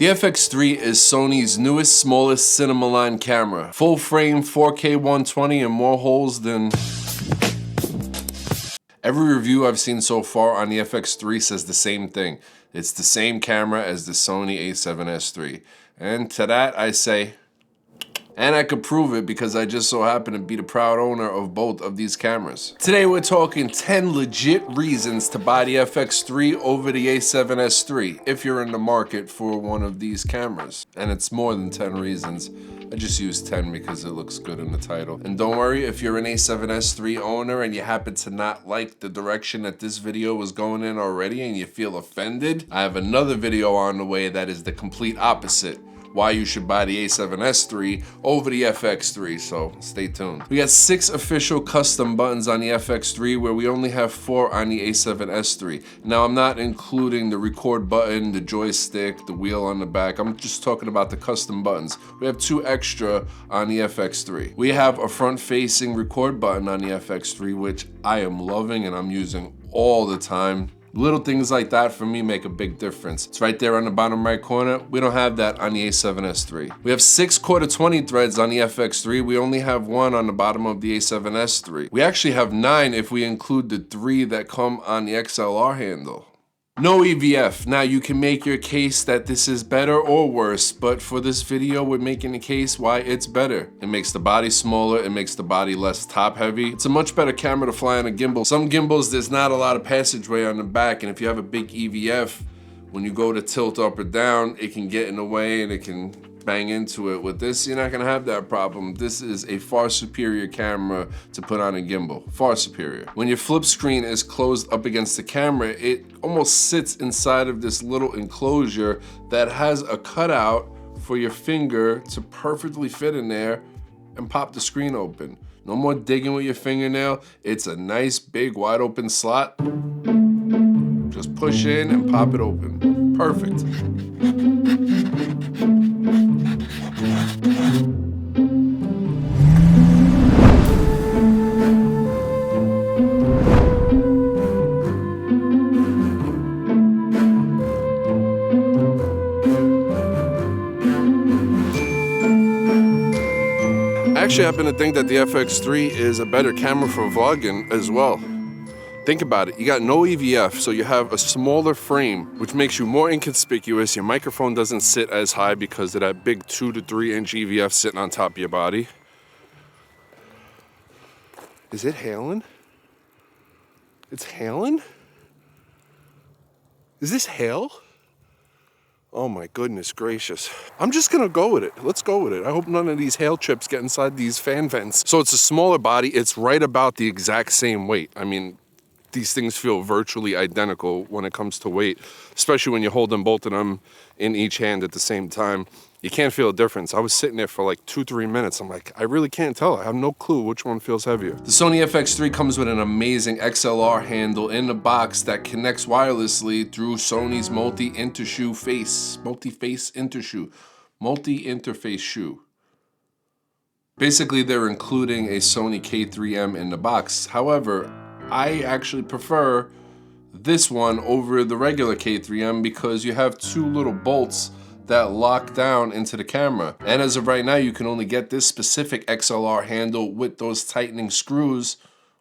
The FX3 is Sony's newest, smallest cinema line camera. Full frame, 4K 120 and more holes than... Every review I've seen so far on the FX3 says the same thing. It's the same camera as the Sony a7s III. And to that I say... And I could prove it because I just so happen to be the proud owner of both of these cameras. Today we're talking 10 legit reasons to buy the FX3 over the a7s III if you're in the market for one of these cameras. And it's more than 10 reasons. I just used 10 because it looks good in the title. And don't worry, if you're an a7s III owner and you happen to not like the direction that this video was going in already and you feel offended, I have another video on the way that is the complete opposite. Why you should buy the a7s III over the FX3, so stay tuned. We got 6 official custom buttons on the FX3 where we only have 4 on the a7s III. Now I'm not including the record button, the joystick, the wheel on the back. I'm just talking about the custom buttons. We have 2 extra on the FX3. We have a front-facing record button on the FX3, which I am loving and I'm using all the time. Little things like that for me make a big difference. It's right there on the bottom right corner. We don't have that on the a7s III. We have 6 quarter 20 threads on the FX3. We only have 1 on the bottom of the a7s III. We actually have 9 if we include the 3 that come on the XLR handle. No EVF. Now you can make your case that this is better or worse, but for this video we're making the case why it's better. It makes the body smaller, it makes the body less top heavy. It's a much better camera to fly on a gimbal. Some gimbals there's not a lot of passageway on the back, and if you have a big EVF, when you go to tilt up or down, it can get in the way and it can bang into it. With this, you're not gonna have that problem. This is a far superior camera to put on a gimbal, far superior. When your flip screen is closed up against the camera, it almost sits inside of this little enclosure that has a cutout for your finger to perfectly fit in there and pop the screen open. No more digging with your fingernail. It's a nice big wide open slot. Just push in and pop it open. Perfect. I actually happen to think that the FX3 is a better camera for vlogging as well. Think about it, you got no EVF, so you have a smaller frame, which makes you more inconspicuous. Your microphone doesn't sit as high because of that big 2 to 3 inch EVF sitting on top of your body. Is it hailing? It's hailing? Is this hail? Oh my goodness gracious. I'm just gonna go with it. Let's go with it. I hope none of these hail chips get inside these fan vents. So it's a smaller body. It's right about the exact same weight. I mean, these things feel virtually identical when it comes to weight, especially when you hold them both of them in each hand at the same time. You can't feel a difference. I was sitting there for like 2-3 minutes. I'm like, I really can't tell. I have no clue which one feels heavier. The Sony FX3 comes with an amazing XLR handle in the box that connects wirelessly through Sony's multi-interface shoe. Basically, they're including a Sony K3M in the box. However, I actually prefer this one over the regular K3M because you have 2 little bolts that lock down into the camera. And as of right now, you can only get this specific XLR handle with those tightening screws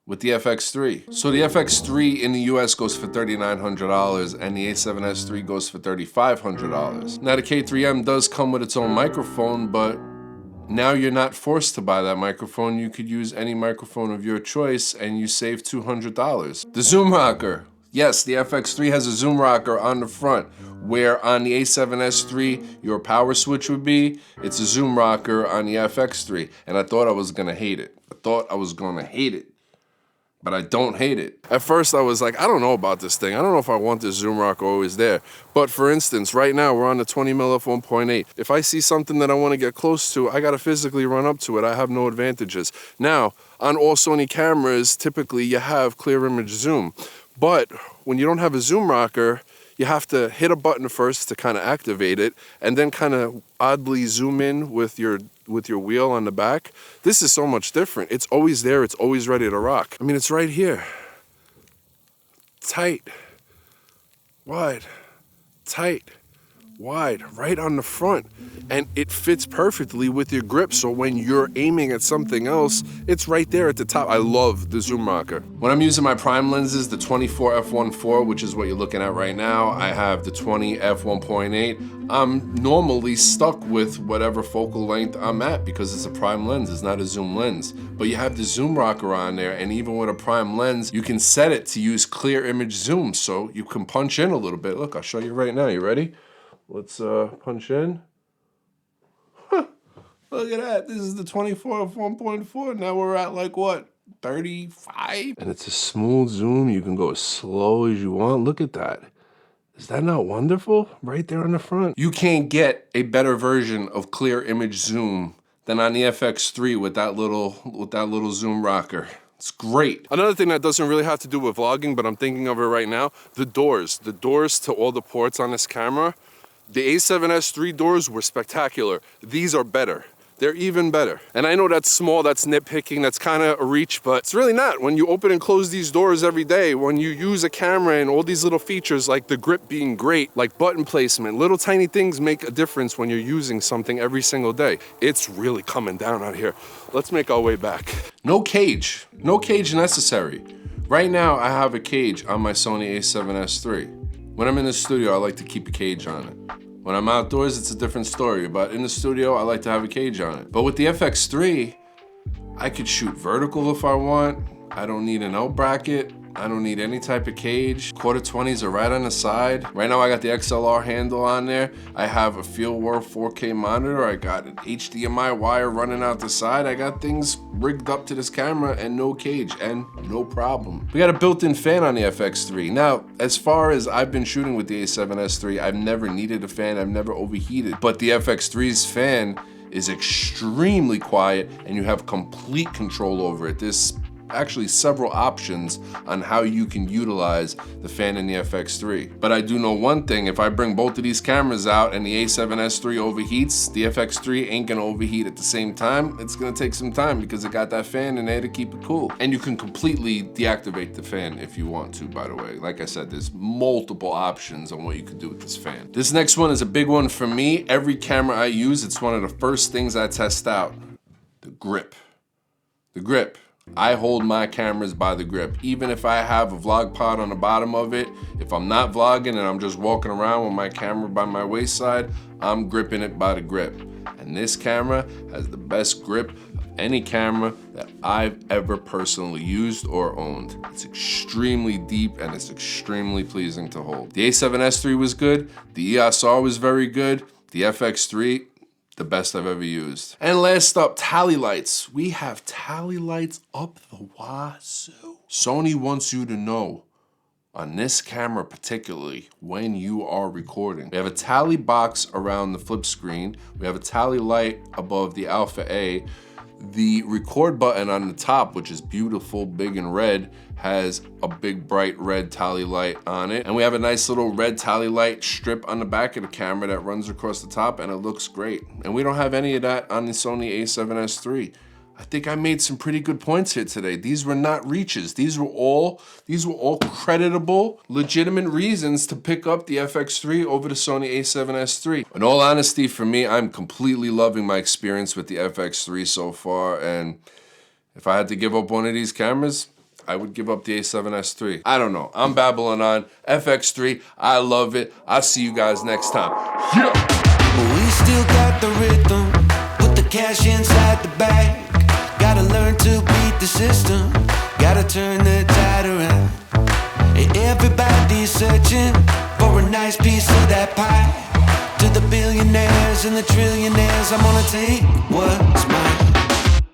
with the FX3. So the FX3 in the US goes for $3,900 and the a7s III goes for $3,500. Now the K3M does come with its own microphone, but now you're not forced to buy that microphone. You could use any microphone of your choice and you save $200. The zoom rocker. Yes, the FX3 has a zoom rocker on the front, where on the a7s III, your power switch would be. It's a zoom rocker on the FX3, and I thought I was gonna hate it. But I don't hate it. At first I was like, I don't know about this thing. I don't know if I want this zoom rocker always there. But for instance, right now we're on the 20mm f1.8. If I see something that I wanna get close to, I gotta physically run up to it. I have no advantages. Now, on all Sony cameras, typically you have clear image zoom. But when you don't have a zoom rocker, you have to hit a button first to kind of activate it, and then kind of oddly zoom in with your wheel on the back. This is so much different. It's always there. It's always ready to rock. I mean, it's right here. Tight, wide, tight, wide right on the front, and it fits perfectly with your grip, so when you're aiming at something else, it's right there at the top. I love the zoom rocker. When I'm using my prime lenses, the 24 f1.4, which is what you're looking at right now, I have the 20 f1.8. I'm normally stuck with whatever focal length I'm at because it's a prime lens, it's not a zoom lens. But you have the zoom rocker on there, and even with a prime lens, you can set it to use clear image zoom, so you can punch in a little bit. Look, I'll show you right now. You ready? Let's punch in. Look at that. This is the 24 f1.4. Now we're at like what? 35? And it's a smooth zoom. You can go as slow as you want. Look at that. Is that not wonderful? Right there on the front. You can't get a better version of clear image zoom than on the FX3 with that little zoom rocker. It's great. Another thing that doesn't really have to do with vlogging, but I'm thinking of it right now, the doors. The doors to all the ports on this camera. The a7s III doors were spectacular. These are better. They're even better. And I know that's small, that's nitpicking, that's kind of a reach, but it's really not. When you open and close these doors every day, when you use a camera and all these little features like the grip being great, like button placement, little tiny things make a difference when you're using something every single day. It's really coming down out here. Let's make our way back. No cage necessary. Right now I have a cage on my Sony a7s III. When I'm in the studio, I like to keep a cage on it. When I'm outdoors, it's a different story, but in the studio, I like to have a cage on it. But with the FX3, I could shoot vertical if I want. I don't need an L bracket. I don't need any type of cage. Quarter 20s are right on the side. Right now I got the XLR handle on there. I have a Fieldworth 4K monitor. I got an HDMI wire running out the side. I got things rigged up to this camera and no cage and no problem. We got a built-in fan on the FX3. Now, as far as I've been shooting with the a7s III, I've never needed a fan. I've never overheated. But the FX3's fan is extremely quiet and you have complete control over it. There's actually several options on how you can utilize the fan in the FX3. But I do know one thing, if I bring both of these cameras out and the a7s III overheats, the FX3 ain't gonna overheat at the same time. It's gonna take some time because it got that fan in there to keep it cool. And you can completely deactivate the fan if you want to, by the way. Like I said, there's multiple options on what you can do with this fan. This next one is a big one for me. Every camera I use, it's one of the first things I test out. The grip. The grip. I hold my cameras by the grip. Even if I have a vlog pod on the bottom of it, if I'm not vlogging and I'm just walking around with my camera by my waist-side, I'm gripping it by the grip. And this camera has the best grip of any camera that I've ever personally used or owned. It's extremely deep and it's extremely pleasing to hold. The a7s III was good, the EOS R was very good, the FX3, the best I've ever used. And last up, tally lights. We have tally lights up the wazoo. Sony wants you to know, on this camera particularly, when you are recording. We have a tally box around the flip screen. We have a tally light above the Alpha A. The record button on the top, which is beautiful, big and red, has a big bright red tally light on it. And we have a nice little red tally light strip on the back of the camera that runs across the top and it looks great. And we don't have any of that on the Sony a7s III. I think I made some pretty good points here today. These were not reaches. These were all creditable, legitimate reasons to pick up the FX3 over the Sony a7s III. In all honesty, for me, I'm completely loving my experience with the FX3 so far. And if I had to give up one of these cameras, I would give up the a7s III. I don't know. I'm babbling on. FX3, I love it. I'll see you guys next time. Yeah. We still got the rhythm, put the cash inside the bag. Gotta learn to beat the system, gotta turn the tide around. And everybody's searching for a nice piece of that pie. To the billionaires and the trillionaires, I'm gonna take what's mine.